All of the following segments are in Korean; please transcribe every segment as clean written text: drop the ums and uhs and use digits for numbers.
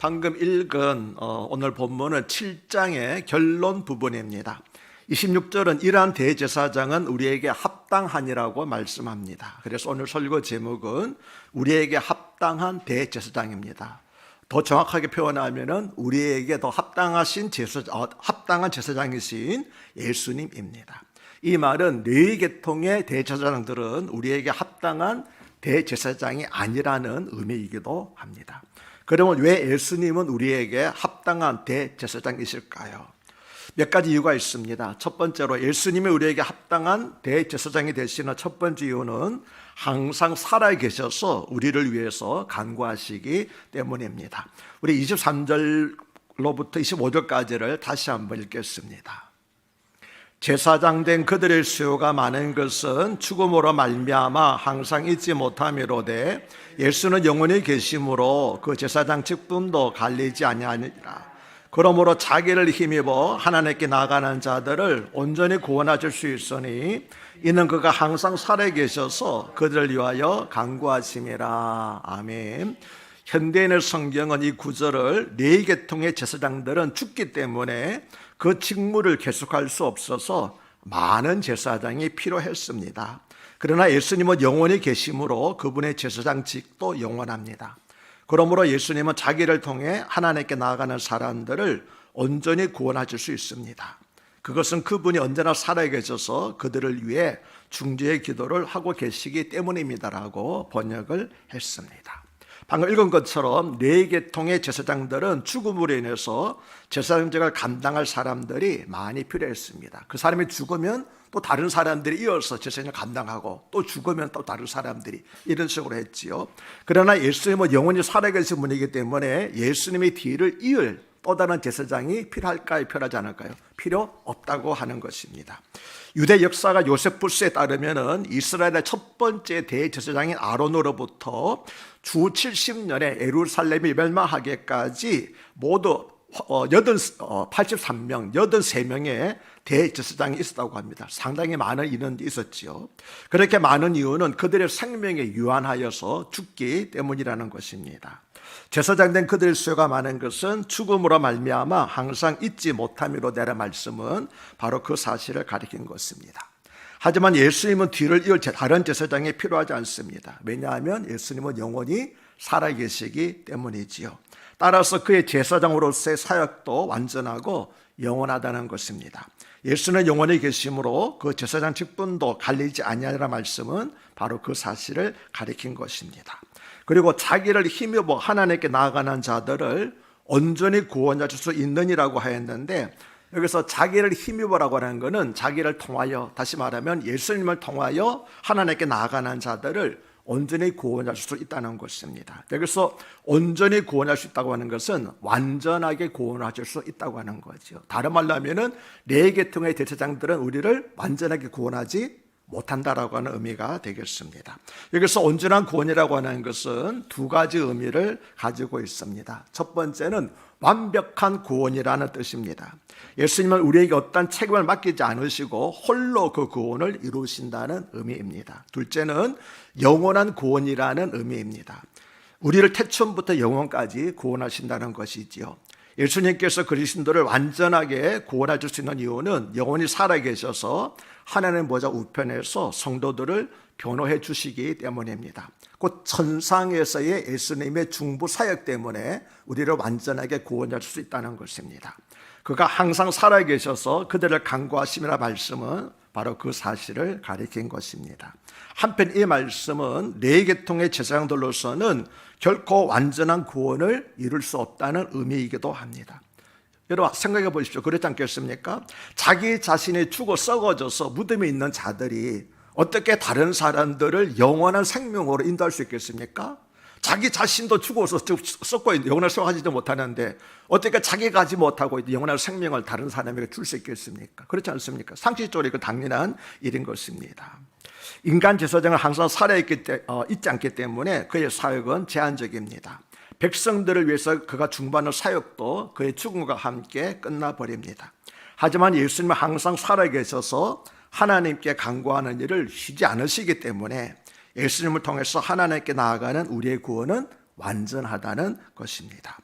방금 읽은 오늘 본문은 7장의 결론 부분입니다. 26절은 이러한 대제사장은 우리에게 합당하니라고 말씀합니다. 그래서 오늘 설교 제목은 우리에게 합당한 대제사장입니다. 더 정확하게 표현하면 우리에게 더 합당한 제사장이신 예수님입니다. 이 말은 레위 계통의 대제사장들은 우리에게 합당한 대제사장이 아니라는 의미이기도 합니다. 그러면 왜 예수님은 우리에게 합당한 대제사장이실까요? 몇 가지 이유가 있습니다. 첫 번째로 예수님이 우리에게 합당한 대제사장이 되시는 첫 번째 이유는 항상 살아계셔서 우리를 위해서 간구하시기 때문입니다. 우리 23절로부터 25절까지를 다시 한번 읽겠습니다. 제사장 된 그들의 수요가 많은 것은 죽음으로 말미암아 항상 잊지 못함이로되 예수는 영원히 계심으로 그 제사장 직분도 갈리지 아니하니라. 그러므로 자기를 힘입어 하나님께 나아가는 자들을 온전히 구원하실 수 있으니 이는 그가 항상 살아계셔서 그들을 위하여 간구하심이라. 아멘. 현대인의 성경은 이 구절을 레위 계통의 제사장들은 죽기 때문에 그 직무를 계속할 수 없어서 많은 제사장이 필요했습니다. 그러나 예수님은 영원히 계심으로 그분의 제사장직도 영원합니다. 그러므로 예수님은 자기를 통해 하나님께 나아가는 사람들을 온전히 구원하실 수 있습니다. 그것은 그분이 언제나 살아계셔서 그들을 위해 중재의 기도를 하고 계시기 때문입니다라고 번역을 했습니다. 방금 읽은 것처럼 레위 계통의 제사장들은 죽음으로 인해서 제사장직을 감당할 사람들이 많이 필요했습니다. 그 사람이 죽으면 또 다른 사람들이 이어서 제사장을 감당하고 또 죽으면 또 다른 사람들이 이런 식으로 했지요. 그러나 예수님은 영원히 살아계신 분이기 때문에 예수님의 뒤를 이을 또 다른 제사장이 필요할까요? 필요하지 않을까요? 필요 없다고 하는 것입니다. 유대 역사가 요세푸스에 따르면 이스라엘의 첫 번째 대제사장인 아론으로부터 주 70년에 예루살렘이 멸망하기까지 모두 83명의 대제사장이 있었다고 합니다. 상당히 많은 인원이 있었지요. 그렇게 많은 이유는 그들의 생명에 유한하여서 죽기 때문이라는 것입니다. 제사장 된 그들의 수요가 많은 것은 죽음으로 말미암아 항상 잊지 못함이로 되는 말씀은 바로 그 사실을 가리킨 것입니다. 하지만 예수님은 뒤를 이을 다른 제사장이 필요하지 않습니다. 왜냐하면 예수님은 영원히 살아계시기 때문이지요. 따라서 그의 제사장으로서의 사역도 완전하고 영원하다는 것입니다. 예수는 영원히 계심으로 그 제사장 직분도 갈리지 아니하리라 말씀은 바로 그 사실을 가리킨 것입니다. 그리고 자기를 힘입어 하나님께 나아가는 자들을 온전히 구원하실 수 있느니라고 하였는데, 여기서 자기를 힘입어라고 하는 것은 자기를 통하여, 다시 말하면 예수님을 통하여 하나님께 나아가는 자들을 온전히 구원할 수 있다는 것입니다. 여기서 온전히 구원할 수 있다고 하는 것은 완전하게 구원하실 수 있다고 하는 거죠. 다른 말로 하면은 레위 계통의 대제사장들은 우리를 완전하게 구원하지 못한다라고 하는 의미가 되겠습니다. 여기서 온전한 구원이라고 하는 것은 두 가지 의미를 가지고 있습니다. 첫 번째는 완벽한 구원이라는 뜻입니다. 예수님은 우리에게 어떤 책임을 맡기지 않으시고 홀로 그 구원을 이루신다는 의미입니다. 둘째는 영원한 구원이라는 의미입니다. 우리를 태초부터 영원까지 구원하신다는 것이지요. 예수님께서 그리스도를 완전하게 구원하실 수 있는 이유는 영원히 살아계셔서 하나님 보좌 우편에서 성도들을 변호해 주시기 때문입니다. 곧 천상에서의 예수님의 중보 사역 때문에 우리를 완전하게 구원할 수 있다는 것입니다. 그가 항상 살아계셔서 그들을 간구하심이라 말씀은 바로 그 사실을 가리킨 것입니다. 한편 이 말씀은 레위 계통의 제사장들로서는 결코 완전한 구원을 이룰 수 없다는 의미이기도 합니다. 여러분 생각해 보십시오. 그렇지 않겠습니까? 자기 자신이 죽어 썩어져서 무덤에 있는 자들이 어떻게 다른 사람들을 영원한 생명으로 인도할 수 있겠습니까? 자기 자신도 죽어서 썩고 영원한 생활하지도 못하는데 어떻게 자기가 하지 못하고 영원한 생명을 다른 사람에게 줄 수 있겠습니까? 그렇지 않습니까? 상식적으로 이거 당연한 일인 것입니다. 인간 제사장은 항상 살아있지 않기 때문에 그의 사역은 제한적입니다. 백성들을 위해서 그가 중보하는 사역도 그의 죽음과 함께 끝나버립니다. 하지만 예수님은 항상 살아계셔서 하나님께 간구하는 일을 쉬지 않으시기 때문에 예수님을 통해서 하나님께 나아가는 우리의 구원은 완전하다는 것입니다.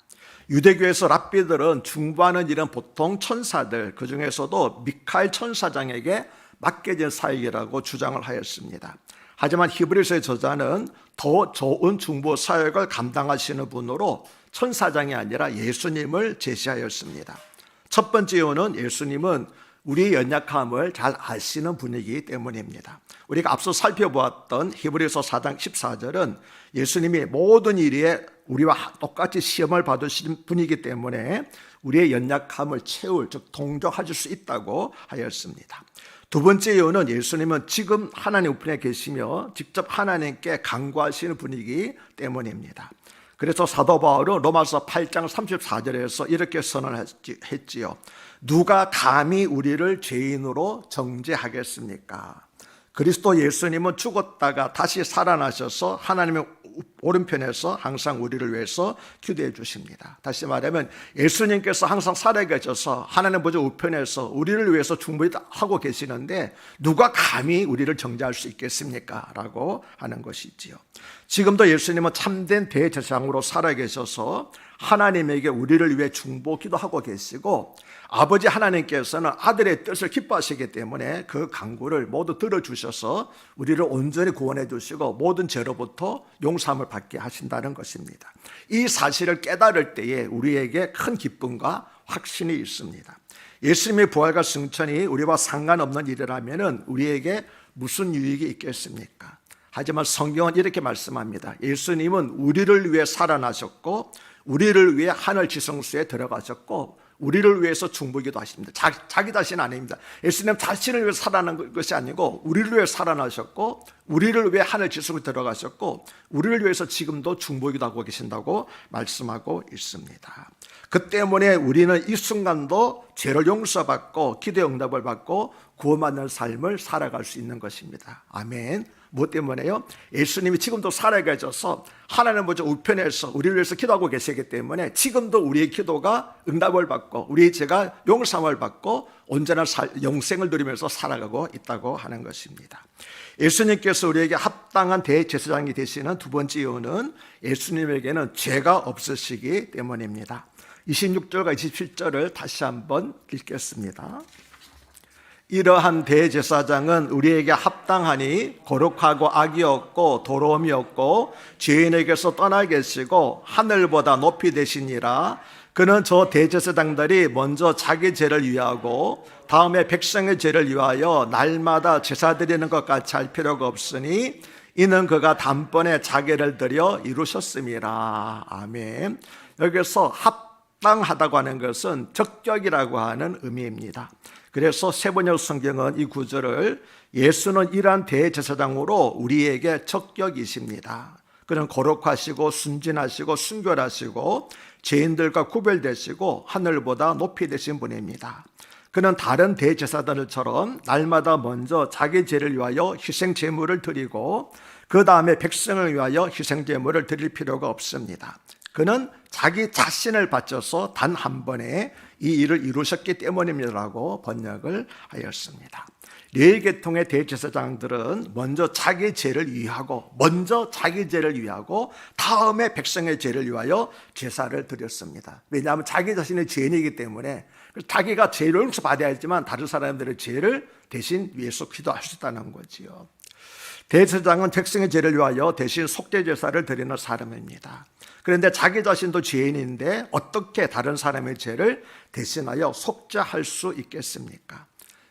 유대교에서 랍비들은 중보하는 일은 보통 천사들, 그 중에서도 미카엘 천사장에게 맡겨진 사역이라고 주장을 하였습니다. 하지만 히브리서의 저자는 더 좋은 중보 사역을 감당하시는 분으로 천사장이 아니라 예수님을 제시하였습니다. 첫 번째 이유는 예수님은 우리의 연약함을 잘 아시는 분이기 때문입니다. 우리가 앞서 살펴보았던 히브리서 4장 14절은 예수님이 모든 일에 우리와 똑같이 시험을 받으신 분이기 때문에 우리의 연약함을 채울, 즉 동정하실 수 있다고 하였습니다. 두 번째 이유는 예수님은 지금 하나님 우편에 계시며 직접 하나님께 간구하시는 분이기 때문입니다. 그래서 사도 바울은 로마서 8장 34절에서 이렇게 선언했지요. 누가 감히 우리를 죄인으로 정죄하겠습니까? 그리스도 예수님은 죽었다가 다시 살아나셔서 하나님의 오른편에서 항상 우리를 위해서 기도해 주십니다. 다시 말하면 예수님께서 항상 살아계셔서 하나님 보좌 우편에서 우리를 위해서 중보하고 계시는데 누가 감히 우리를 정죄할 수 있겠습니까? 라고 하는 것이지요. 지금도 예수님은 참된 대제사장으로 살아계셔서 하나님에게 우리를 위해 중보 기도하고 계시고 아버지 하나님께서는 아들의 뜻을 기뻐하시기 때문에 그 간구를 모두 들어주셔서 우리를 온전히 구원해 주시고 모든 죄로부터 용서함을 받게 하신다는 것입니다. 이 사실을 깨달을 때에 우리에게 큰 기쁨과 확신이 있습니다. 예수님의 부활과 승천이 우리와 상관없는 일이라면 우리에게 무슨 유익이 있겠습니까? 하지만 성경은 이렇게 말씀합니다. 예수님은 우리를 위해 살아나셨고 우리를 위해 하늘 지성소에 들어가셨고 우리를 위해서 중보기도 하십니다. 자기 자신 아닙니다. 예수님 자신을 위해 살아난 것이 아니고 우리를 위해 살아나셨고 우리를 위해 하늘 지성소에 들어가셨고 우리를 위해서 지금도 중보기도 하고 계신다고 말씀하고 있습니다. 그 때문에 우리는 이 순간도 죄를 용서받고 기도의 응답을 받고 구원받는 삶을 살아갈 수 있는 것입니다. 아멘. 무엇 때문에요? 예수님이 지금도 살아계셔서 하나님 보좌 우편에서 우리를 위해서 기도하고 계시기 때문에 지금도 우리의 기도가 응답을 받고 우리의 죄가 용서함을 받고 온전한 영생을 누리면서 살아가고 있다고 하는 것입니다. 예수님께서 우리에게 합당한 대제사장이 되시는 두 번째 이유는 예수님에게는 죄가 없으시기 때문입니다. 26절과 27절을 다시 한번 읽겠습니다. 이러한 대제사장은 우리에게 합당하니 거룩하고 악이 없고 더러움이 없고 죄인에게서 떠나 계시고 하늘보다 높이 되시니라. 그는 저 대제사장들이 먼저 자기 죄를 위하고 다음에 백성의 죄를 위하여 날마다 제사 드리는 것 같이 할 필요가 없으니 이는 그가 단번에 자기를 드려 이루셨음이라. 아멘. 여기서 합당하다고 하는 것은 적격이라고 하는 의미입니다. 그래서 세번역 성경은 이 구절을 예수는 이러한 대제사장으로 우리에게 적격이십니다. 그는 거룩하시고 순진하시고 순결하시고 죄인들과 구별되시고 하늘보다 높이 되신 분입니다. 그는 다른 대제사장들처럼 날마다 먼저 자기 죄를 위하여 희생 제물을 드리고 그 다음에 백성을 위하여 희생 제물을 드릴 필요가 없습니다. 그는 자기 자신을 바쳐서 단 한 번에 이 일을 이루셨기 때문입니다라고 번역을 하였습니다. 레위계통의 대제사장들은 먼저 자기 죄를 위하고 다음에 백성의 죄를 위하여 제사를 드렸습니다. 왜냐하면 자기 자신의 죄인이기 때문에 자기가 죄를 용서받아야 했지만 다른 사람들의 죄를 대신 위해서 기도하셨다는 거지요. 대제사장은 백성의 죄를 위하여 대신 속죄제사를 드리는 사람입니다. 그런데 자기 자신도 죄인인데 어떻게 다른 사람의 죄를 대신하여 속죄할 수 있겠습니까?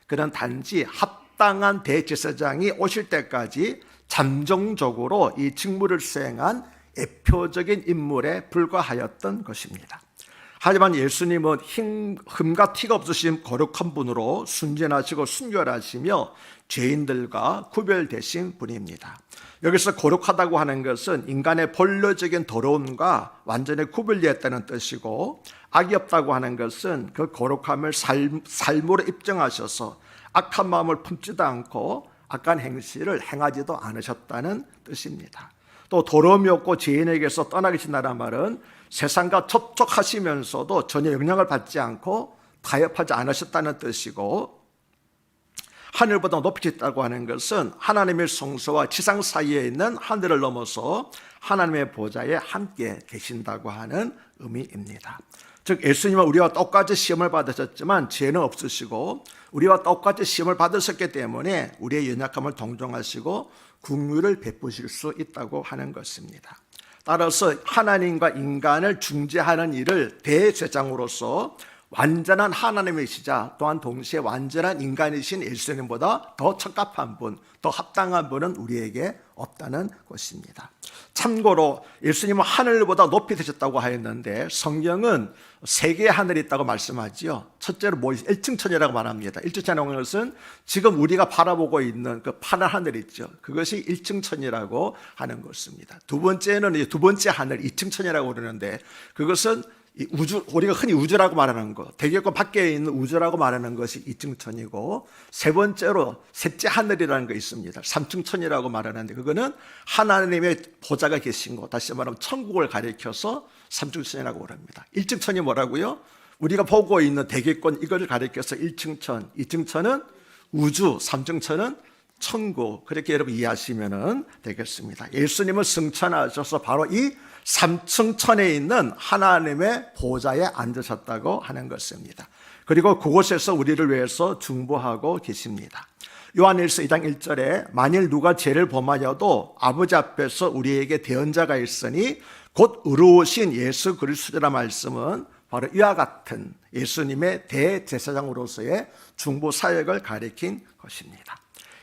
그는 단지 합당한 대제사장이 오실 때까지 잠정적으로 이 직무를 수행한 대표적인 인물에 불과하였던 것입니다. 하지만 예수님은 흠과 티가 없으신 거룩한 분으로 순진하시고 순결하시며 죄인들과 구별되신 분입니다. 여기서 거룩하다고 하는 것은 인간의 본래적인 더러움과 완전히 구별되었다는 뜻이고, 악이 없다고 하는 것은 그 거룩함을 삶으로 입증하셔서 악한 마음을 품지도 않고 악한 행실을 행하지도 않으셨다는 뜻입니다. 또 더러움이 없고 죄인에게서 떠나 계신다는 말은 세상과 접촉하시면서도 전혀 영향을 받지 않고 타협하지 않으셨다는 뜻이고, 하늘보다 높이셨다고 하는 것은 하나님의 성소와 지상 사이에 있는 하늘을 넘어서 하나님의 보좌에 함께 계신다고 하는 의미입니다. 즉 예수님은 우리와 똑같이 시험을 받으셨지만 죄는 없으시고 우리와 똑같이 시험을 받으셨기 때문에 우리의 연약함을 동정하시고 긍휼을 베푸실 수 있다고 하는 것입니다. 따라서 하나님과 인간을 중재하는 일을 대제사장으로서 완전한 하나님이시자 또한 동시에 완전한 인간이신 예수님보다 더 적합한 분, 더 합당한 분은 우리에게 없다는 것입니다. 참고로 예수님은 하늘보다 높이 되셨다고 하였는데 성경은 세 개의 하늘이 있다고 말씀하지요. 첫째로 1층천이라고 말합니다. 1층천이라는 것은 지금 우리가 바라보고 있는 그 파란 하늘 있죠. 그것이 1층천이라고 하는 것입니다. 두 번째는 두 번째 하늘 2층천이라고 그러는데 그것은 우주, 우리가 흔히 우주라고 말하는 것, 대기권 밖에 있는 우주라고 말하는 것이 2층천이고 세 번째로 셋째 하늘이라는 거 있습니다. 3층천이라고 말하는데 그거는 하나님의 보좌가 계신 곳, 다시 말하면 천국을 가리켜서 3층천이라고 그럽니다. 1층천이 뭐라고요? 우리가 보고 있는 대기권 이걸 가리켜서 1층천, 2층천은 우주, 3층천은 천국, 그렇게 여러분 이해하시면 되겠습니다. 예수님은 승천하셔서 바로 이 3층천에 있는 하나님의 보좌에 앉으셨다고 하는 것입니다. 그리고 그곳에서 우리를 위해서 중보하고 계십니다. 요한일서 2장 1절에 만일 누가 죄를 범하여도 아버지 앞에서 우리에게 대언자가 있으니 곧 의로우신 예수 그리스도라 말씀은 바로 이와 같은 예수님의 대제사장으로서의 중보 사역을 가리킨 것입니다.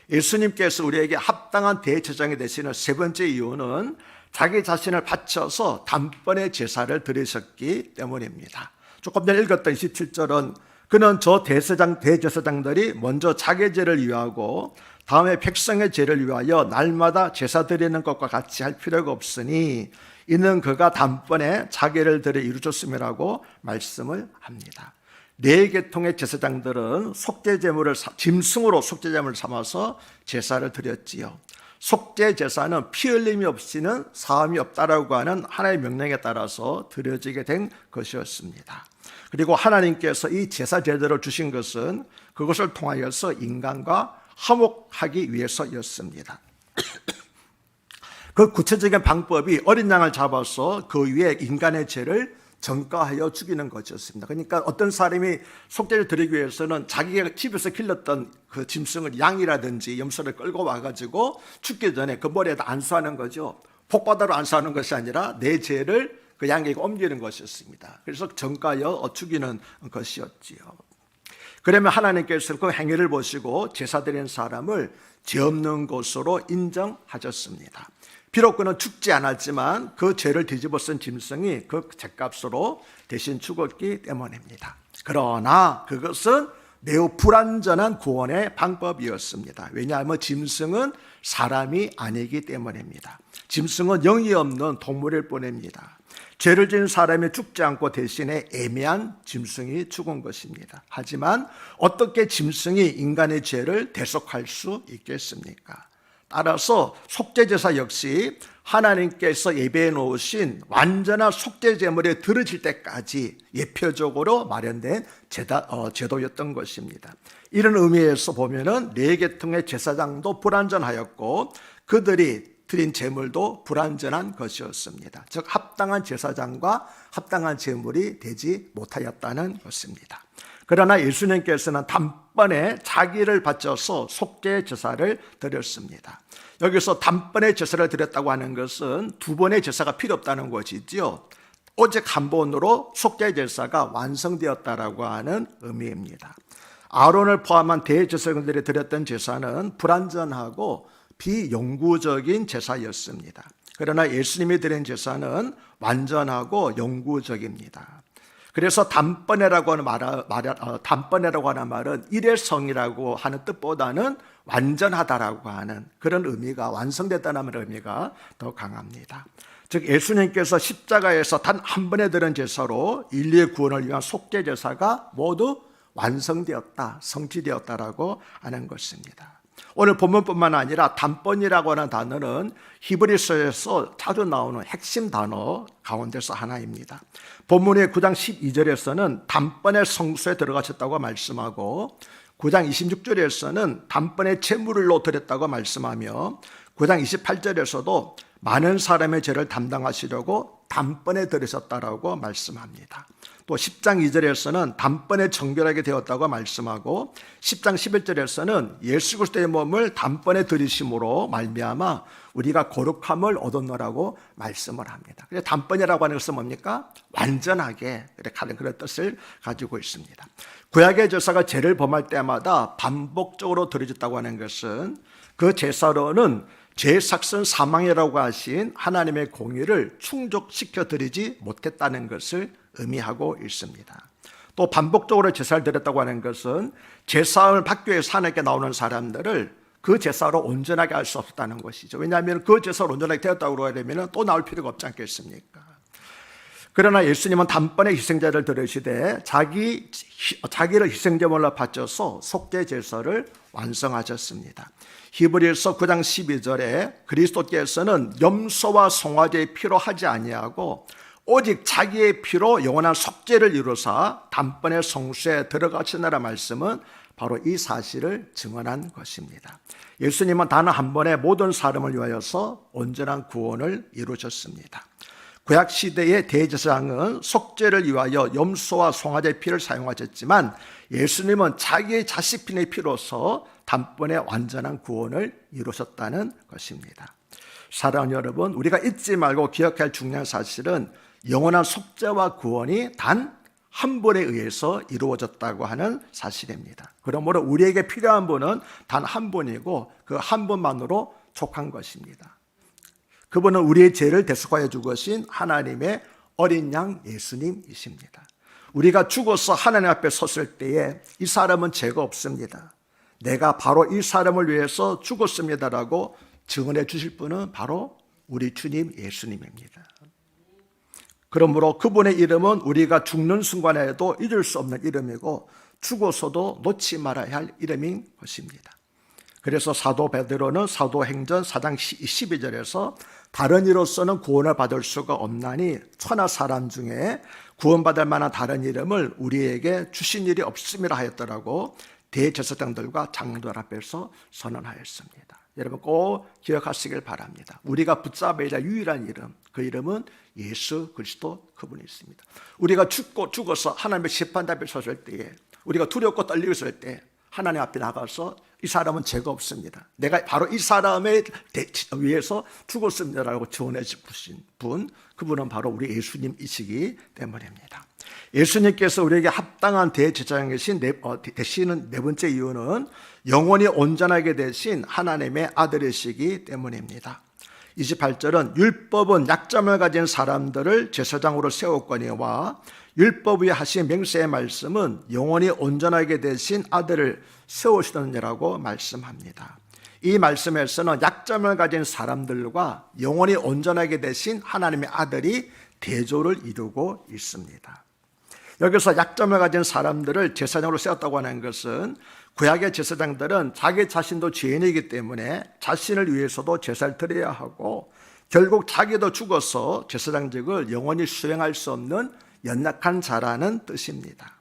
예수님께서 우리에게 합당한 대제사장이 되시는 세 번째 이유는 자기 자신을 바쳐서 단번에 제사를 드리셨기 때문입니다. 조금 전에 읽었던 27절은 그는 저 대제사장들이 먼저 자기 죄를 위하고 다음에 백성의 죄를 위하여 날마다 제사 드리는 것과 같이 할 필요가 없으니 이는 그가 단번에 자기를 들여 이루셨음이라고 말씀을 합니다. 네 계통의 제사장들은 속죄제물을 짐승으로 속죄제물을 삼아서 제사를 드렸지요. 속죄 제사는 피 흘림이 없이는 사함이 없다라고 하는 하나님의 명령에 따라서 드려지게 된 것이었습니다. 그리고 하나님께서 이 제사 제도를 주신 것은 그것을 통하여서 인간과 화목하기 위해서였습니다. 그 구체적인 방법이 어린 양을 잡아서 그 위에 인간의 죄를 전가하여 죽이는 것이었습니다. 그러니까 어떤 사람이 속죄를 드리기 위해서는 자기가 집에서 길렀던 그 짐승을 양이라든지 염소를 끌고 와가지고 죽기 전에 그 머리에다 안수하는 거죠. 복바다로 안수하는 것이 아니라 내 죄를 그 양에게 옮기는 것이었습니다. 그래서 전가하여 죽이는 것이었지요. 그러면 하나님께서 그 행위를 보시고 제사 드리는 사람을 죄 없는 것으로 인정하셨습니다. 비록 그는 죽지 않았지만 그 죄를 뒤집어 쓴 짐승이 그 죄값으로 대신 죽었기 때문입니다. 그러나 그것은 매우 불완전한 구원의 방법이었습니다. 왜냐하면 짐승은 사람이 아니기 때문입니다. 짐승은 영이 없는 동물일 뿐입니다. 죄를 지은 사람이 죽지 않고 대신에 애매한 짐승이 죽은 것입니다. 하지만 어떻게 짐승이 인간의 죄를 대속할 수 있겠습니까? 따라서 속죄제사 역시 하나님께서 예배해 놓으신 완전한 속죄제물에 들어질 때까지 예표적으로 마련된 제도였던 것입니다. 이런 의미에서 보면은 네 계통의 제사장도 불완전하였고 그들이 드린 제물도 불완전한 것이었습니다. 즉 합당한 제사장과 합당한 제물이 되지 못하였다는 것입니다. 그러나 예수님께서는 단번에 자기를 바쳐서 속죄 제사를 드렸습니다. 여기서 단번에 제사를 드렸다고 하는 것은 두 번의 제사가 필요 없다는 것이지요. 오직 한 번으로 속죄 제사가 완성되었다라고 하는 의미입니다. 아론을 포함한 대제사장들이 드렸던 제사는 불완전하고 비영구적인 제사였습니다. 그러나 예수님이 드린 제사는 완전하고 영구적입니다. 그래서 단번에라고 하는 말은 일회성이라고 하는 뜻보다는 완전하다라고 하는 그런 의미가, 완성됐다는 의미가 더 강합니다. 즉 예수님께서 십자가에서 단 한 번에 드린 제사로 인류의 구원을 위한 속죄 제사가 모두 완성되었다, 성취되었다라고 하는 것입니다. 오늘 본문뿐만 아니라 단번이라고 하는 단어는 히브리서에서 자주 나오는 핵심 단어 가운데서 하나입니다. 본문의 9장 12절에서는 단번에 성소에 들어가셨다고 말씀하고 9장 26절에서는 단번에 제물로 드렸다고 말씀하며 9장 28절에서도 많은 사람의 죄를 담당하시려고 단번에 들으셨다라고 말씀합니다. 또 10장 2절에서는 단번에 정결하게 되었다고 말씀하고 10장 11절에서는 예수 그리스도의 몸을 단번에 들이심으로 말미암아 우리가 거룩함을 얻었노라고 말씀을 합니다. 그래서 단번이라고 하는 것은 뭡니까? 완전하게 이렇게 하는 그런 뜻을 가지고 있습니다. 구약의 제사가 죄를 범할 때마다 반복적으로 드려졌다고 하는 것은 그 제사로는 죄 삭선 사망이라고 하신 하나님의 공의를 충족시켜 드리지 못했다는 것을 의미하고 있습니다. 또 반복적으로 제사를 드렸다고 하는 것은 제사를 받기 위해 산에게 나오는 사람들을 그 제사로 온전하게 할 수 없었다는 것이죠. 왜냐하면 그 제사로 온전하게 되었다고 하려면 또 나올 필요가 없지 않겠습니까? 그러나 예수님은 단번에 희생자를 들으시되 자기를 희생제물로 바쳐서 속죄 제사를 완성하셨습니다. 히브리서 9장 12절에 그리스도께서는 염소와 송아지의 피로 하지 아니하고 오직 자기의 피로 영원한 속죄를 이루사 단번에 성수에 들어가시느라 말씀은 바로 이 사실을 증언한 것입니다. 예수님은 단 한 번에 모든 사람을 위하여서 온전한 구원을 이루셨습니다. 구약 시대의 대제사장은 속죄를 위하여 염소와 송아지의 피를 사용하셨지만 예수님은 자기의 자식핀의 피로서 단번에 완전한 구원을 이루셨다는 것입니다. 사랑하는 여러분, 우리가 잊지 말고 기억할 중요한 사실은 영원한 속죄와 구원이 단 한 번에 의해서 이루어졌다고 하는 사실입니다. 그러므로 우리에게 필요한 분은 단 한 분이고 그 한 분만으로 족한 것입니다. 그분은 우리의 죄를 대속하여 주신 하나님의 어린 양 예수님이십니다. 우리가 죽어서 하나님 앞에 섰을 때에 이 사람은 죄가 없습니다, 내가 바로 이 사람을 위해서 죽었습니다라고 증언해 주실 분은 바로 우리 주님 예수님입니다. 그러므로 그분의 이름은 우리가 죽는 순간에도 잊을 수 없는 이름이고 죽어서도 놓지 말아야 할 이름인 것입니다. 그래서 사도 베드로는 사도행전 4장 12절에서 다른 이로서는 구원을 받을 수가 없나니 천하 사람 중에 구원받을 만한 다른 이름을 우리에게 주신 일이 없음이라 하였더라고 대제사장들과 장로들 앞에서 선언하였습니다. 여러분 꼭 기억하시길 바랍니다. 우리가 붙잡아야 할 유일한 이름, 그 이름은 예수 그리스도 그분이 있습니다. 우리가 죽어서 하나님의 심판 앞에 섰을 때에 우리가 두렵고 떨리고 있을 때 하나님 앞에 나가서 이 사람은 죄가 없습니다, 내가 바로 이 사람에 위해서 죽었습니다라고 증언해 주신 분, 그분은 바로 우리 예수님이시기 때문입니다. 예수님께서 우리에게 합당한 대제사장이신 되시는 네 번째 이유는 영원히 온전하게 되신 하나님의 아들이시기 때문입니다. 28절은 율법은 약점을 가진 사람들을 제사장으로 세웠거니와 율법 위에 하신 맹세의 말씀은 영원히 온전하게 되신 아들을 세우시느니라고 말씀합니다. 이 말씀에서는 약점을 가진 사람들과 영원히 온전하게 되신 하나님의 아들이 대조를 이루고 있습니다. 여기서 약점을 가진 사람들을 제사장으로 세웠다고 하는 것은 구약의 제사장들은 자기 자신도 죄인이기 때문에 자신을 위해서도 제사를 드려야 하고 결국 자기도 죽어서 제사장직을 영원히 수행할 수 없는 연약한 자라는 뜻입니다.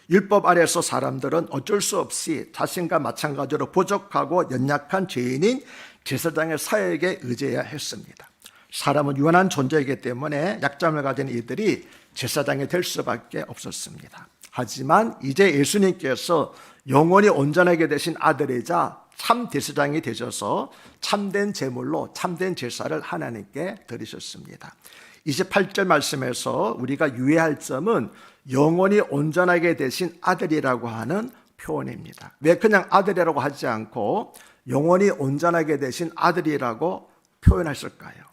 율법 아래서 사람들은 어쩔 수 없이 자신과 마찬가지로 부족하고 연약한 죄인인 제사장의 사역에 의지해야 했습니다. 사람은 유한한 존재이기 때문에 약점을 가진 이들이 제사장이 될 수밖에 없었습니다. 하지만 이제 예수님께서 영원히 온전하게 되신 아들이자 참 제사장이 되셔서 참된 제물로 참된 제사를 하나님께 드리셨습니다. 28절 말씀에서 우리가 유의할 점은 영원히 온전하게 되신 아들이라고 하는 표현입니다. 왜 그냥 아들이라고 하지 않고 영원히 온전하게 되신 아들이라고 표현했을까요?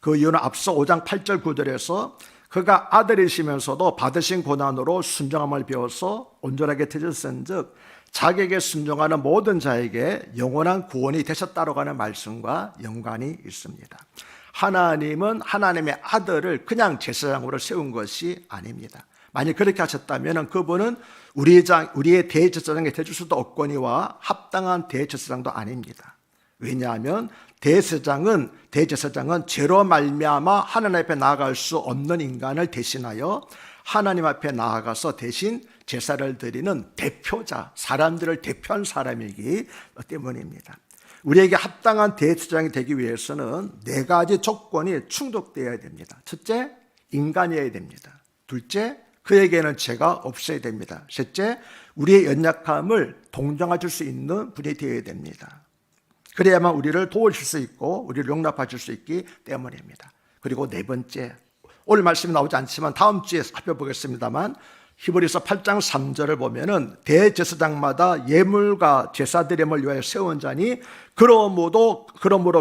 그 이유는 앞서 5장 8절 9절에서 그가 아들이시면서도 받으신 고난으로 순종함을 배워서 온전하게 되셨은즉 자기에게 순종하는 모든 자에게 영원한 구원이 되셨다라고 하는 말씀과 연관이 있습니다. 하나님은 하나님의 아들을 그냥 제사장으로 세운 것이 아닙니다. 만약 그렇게 하셨다면 그분은 우리의 대제사장이 되줄 수도 없거니와 합당한 대제사장도 아닙니다. 왜냐하면 대제사장은 죄로 말미암아 하나님 앞에 나아갈 수 없는 인간을 대신하여 하나님 앞에 나아가서 대신 제사를 드리는 대표자, 사람들을 대표한 사람이기 때문입니다. 우리에게 합당한 대제사장이 되기 위해서는 4가지 조건이 충족되어야 됩니다. 첫째, 인간이어야 됩니다. 둘째, 그에게는 죄가 없어야 됩니다. 셋째, 우리의 연약함을 동정해 줄 수 있는 분이 되어야 됩니다. 그래야만 우리를 도우실 수 있고 우리를 용납하실 수 있기 때문입니다. 그리고 4번째, 오늘 말씀이 나오지 않지만 다음 주에 살펴보겠습니다만 히브리서 8장 3절을 보면은 대제사장마다 예물과 제사드림을 위하여 세운 자니 그러므로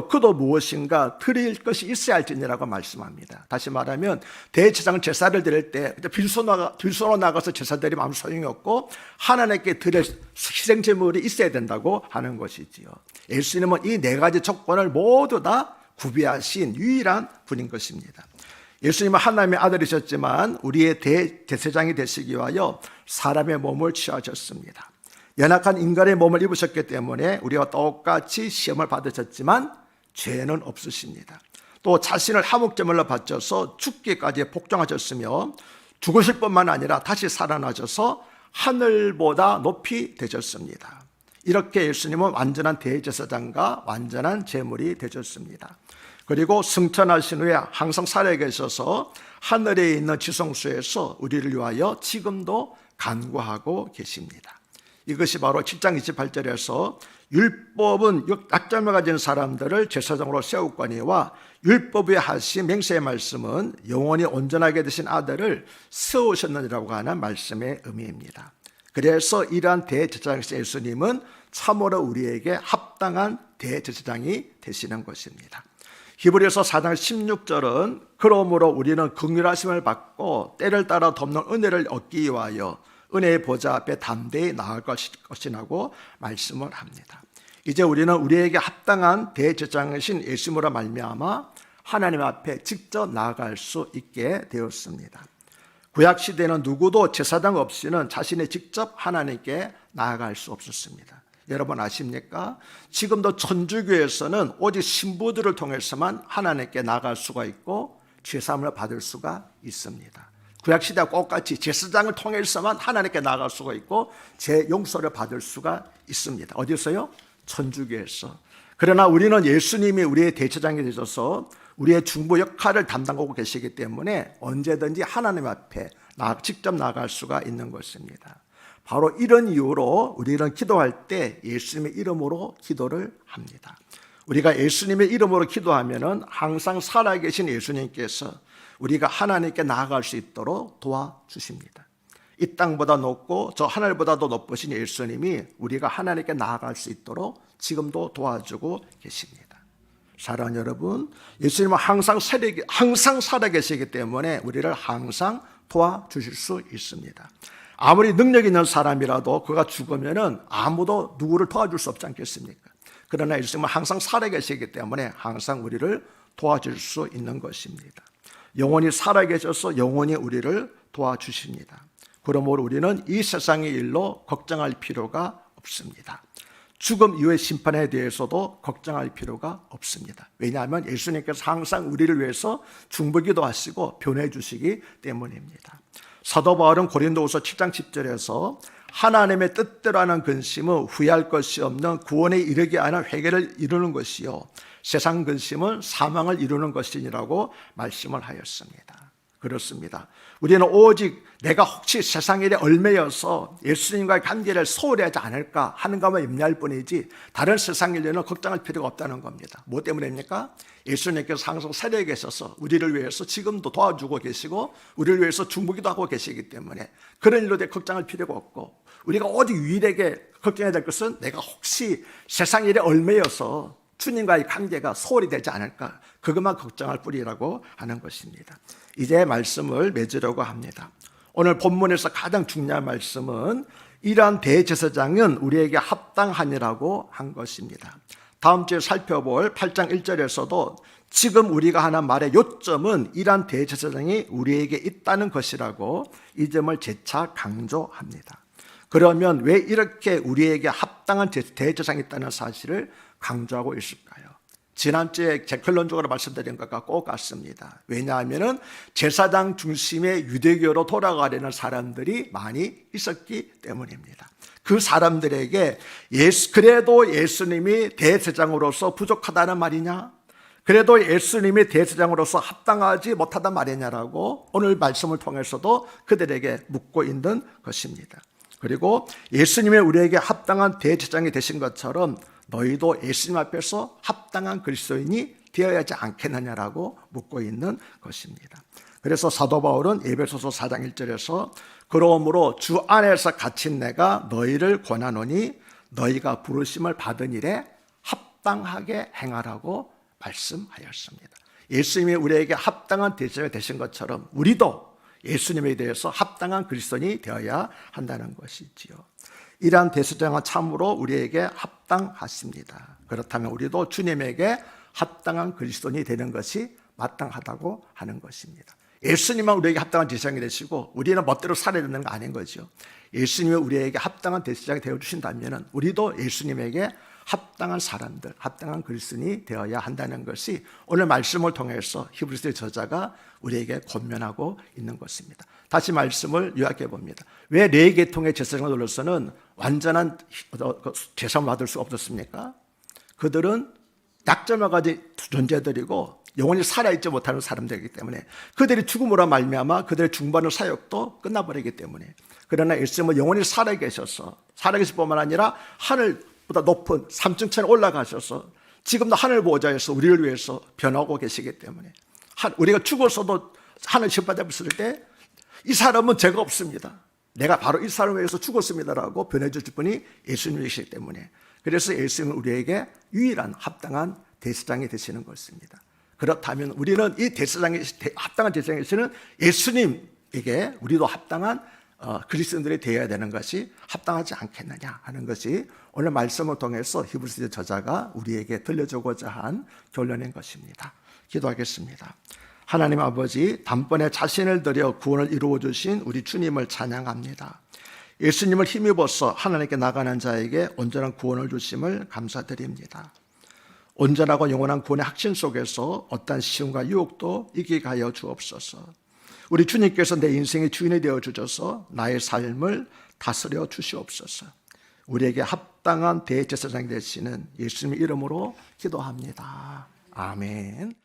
그도 무엇인가 드릴 것이 있어야 할지니라고 말씀합니다. 다시 말하면 대제사장 제사를 드릴 때 빌소로 나가서 제사드리면 아무 소용이 없고 하나님께 드릴 희생제물이 있어야 된다고 하는 것이지요. 예수님은 이 4가지 조건을 모두 다 구비하신 유일한 분인 것입니다. 예수님은 하나님의 아들이셨지만 우리의 대제사장이 되시기 위하여 사람의 몸을 취하셨습니다. 연약한 인간의 몸을 입으셨기 때문에 우리와 똑같이 시험을 받으셨지만 죄는 없으십니다. 또 자신을 화목제물로 바쳐서 죽기까지 복종하셨으며 죽으실 뿐만 아니라 다시 살아나셔서 하늘보다 높이 되셨습니다. 이렇게 예수님은 완전한 대제사장과 완전한 제물이 되셨습니다. 그리고 승천하신 후에 항상 살아계셔서 하늘에 있는 지성소에서 우리를 위하여 지금도 간구하고 계십니다. 이것이 바로 7장 28절에서 율법은 약점을 가진 사람들을 제사장으로 세우거니와 율법에 하신 맹세의 말씀은 영원히 온전하게 되신 아들을 세우셨느니라고 하는 말씀의 의미입니다. 그래서 이러한 대제사장이신 예수님은 참으로 우리에게 합당한 대제사장이 되시는 것입니다. 히브리서 4장 16절은 그러므로 우리는 긍휼하심을 받고 때를 따라 덮는 은혜를 얻기 위하여 은혜의 보좌 앞에 담대히 나아갈 것이라고 말씀을 합니다. 이제 우리는 우리에게 합당한 대제사장이신 예수님으로 말미암아 하나님 앞에 직접 나아갈 수 있게 되었습니다. 구약 시대는 누구도 제사장 없이는 자신이 직접 하나님께 나아갈 수 없었습니다. 여러분 아십니까? 지금도 천주교에서는 오직 신부들을 통해서만 하나님께 나아갈 수가 있고 죄사함을 받을 수가 있습니다. 구약시대와 똑같이 제사장을 통해서만 하나님께 나아갈 수가 있고 죄 용서를 받을 수가 있습니다. 어디서요? 천주교에서. 그러나 우리는 예수님이 우리의 대제사장이 되셔서 우리의 중보 역할을 담당하고 계시기 때문에 언제든지 하나님 앞에 직접 나아갈 수가 있는 것입니다. 바로 이런 이유로 우리는 기도할 때 예수님의 이름으로 기도를 합니다. 우리가 예수님의 이름으로 기도하면은 항상 살아계신 예수님께서 우리가 하나님께 나아갈 수 있도록 도와주십니다. 이 땅보다 높고 저 하늘보다도 높으신 예수님이 우리가 하나님께 나아갈 수 있도록 지금도 도와주고 계십니다. 사랑하는 여러분, 예수님은 항상 살아계시기 때문에 우리를 항상 도와주실 수 있습니다. 아무리 능력 있는 사람이라도 그가 죽으면은 아무도 누구를 도와줄 수 없지 않겠습니까? 그러나 예수님은 항상 살아계시기 때문에 항상 우리를 도와줄 수 있는 것입니다. 영원히 살아계셔서 영원히 우리를 도와주십니다. 그러므로 우리는 이 세상의 일로 걱정할 필요가 없습니다. 죽음 이후의 심판에 대해서도 걱정할 필요가 없습니다. 왜냐하면 예수님께서 항상 우리를 위해서 중보기도 하시고 변호해 주시기 때문입니다. 사도 바울은 고린도후서 7장 10절에서 하나님의 뜻대로 하는 근심은 후회할 것이 없는 구원에 이르게 하는 회개를 이루는 것이요 세상 근심은 사망을 이루는 것이니라고 말씀을 하였습니다. 그렇습니다. 우리는 오직 내가 혹시 세상 일에 얽매여서 예수님과의 관계를 소홀히 하지 않을까 하는 것만 염려할 뿐이지 다른 세상 일에는 걱정할 필요가 없다는 겁니다. 뭐 때문입니까? 예수님께서 항상 살아 계셔서 우리를 위해서 지금도 도와주고 계시고 우리를 위해서 중보기도 하고 계시기 때문에 그런 일로 대해 걱정할 필요가 없고 우리가 오직 유일하게 걱정해야 될 것은 내가 혹시 세상 일에 얽매여서 주님과의 관계가 소홀히 되지 않을까 그것만 걱정할 뿐이라고 하는 것입니다. 이제 말씀을 맺으려고 합니다. 오늘 본문에서 가장 중요한 말씀은 이러한 대제사장은 우리에게 합당하니라고 한 것입니다. 다음 주에 살펴볼 8장 1절에서도 지금 우리가 하는 말의 요점은 이러한 대제사장이 우리에게 있다는 것이라고 이 점을 재차 강조합니다. 그러면 왜 이렇게 우리에게 합당한 대제사장이 있다는 사실을 강조하고 있을까요? 지난주에 제 결론적으로 말씀드린 것과 꼭 같습니다. 왜냐하면 제사장 중심의 유대교로 돌아가려는 사람들이 많이 있었기 때문입니다. 그 사람들에게 그래도 예수님이 대제사장으로서 부족하다는 말이냐? 그래도 예수님이 대제사장으로서 합당하지 못하단 말이냐라고 오늘 말씀을 통해서도 그들에게 묻고 있는 것입니다. 그리고 예수님이 우리에게 합당한 대제사장이 되신 것처럼 너희도 예수님 앞에서 합당한 그리스도인이 되어야 하지 않겠느냐라고 묻고 있는 것입니다. 그래서 사도 바울은 에베소서 4장 1절에서 그러므로 주 안에서 갇힌 내가 너희를 권하노니 너희가 부르심을 받은 일에 합당하게 행하라고 말씀하였습니다. 예수님이 우리에게 합당한 대제사장이 되신 것처럼 우리도 예수님에 대해서 합당한 그리스도인이 되어야 한다는 것이지요. 이러한 대제사장은 참으로 우리에게 합당하십니다. 그렇다면 우리도 주님에게 합당한 그리스도인이 되는 것이 마땅하다고 하는 것입니다. 예수님만 우리에게 합당한 대제사장이 되시고 우리는 멋대로 살아야 되는 거 아닌 거죠. 예수님이 우리에게 합당한 대제사장이 되어주신다면 우리도 예수님에게 합당한 사람들, 합당한 그리스도인이 되어야 한다는 것이 오늘 말씀을 통해서 히브리서 저자가 우리에게 권면하고 있는 것입니다. 다시 말씀을 요약해 봅니다. 왜 네 계통의 제사장으로서는 완전한 제사를 받을 수 없었습니까? 그들은 약점을 가진 존재들이고 영원히 살아있지 못하는 사람들이기 때문에 그들이 죽음으로 말미암아 그들의 중반의 사역도 끝나버리기 때문에 그러나 예수님은 영원히 살아계셔서 살아계실 뿐만 아니라 하늘보다 높은 삼층천에 올라가셔서 지금도 하늘 보좌에서 우리를 위해서 변하고 계시기 때문에 우리가 죽었어도 하늘 심판대 있을 때 이 사람은 죄가 없습니다. 내가 바로 이 사람을 위해서 죽었습니다라고 변해주실 분이 예수님이시기 때문에 그래서 예수님은 우리에게 유일한 합당한 대제사장이 되시는 것입니다. 그렇다면 우리는 이 대제사장이 합당한 대제사장이 되시는 예수님에게 우리도 합당한 그리스도인들이 되어야 되는 것이 합당하지 않겠느냐 하는 것이 오늘 말씀을 통해서 히브리서 저자가 우리에게 들려주고자 한 결론인 것입니다. 기도하겠습니다. 하나님 아버지, 단번에 자신을 들여 구원을 이루어 주신 우리 주님을 찬양합니다. 예수님을 힘입어서 하나님께 나가는 자에게 온전한 구원을 주심을 감사드립니다. 온전하고 영원한 구원의 확신 속에서 어떠한 시험과 유혹도 이기게 하여 주옵소서. 우리 주님께서 내 인생의 주인이 되어 주셔서 나의 삶을 다스려 주시옵소서. 우리에게 합당한 대제사장이 되시는 예수님의 이름으로 기도합니다. 아멘.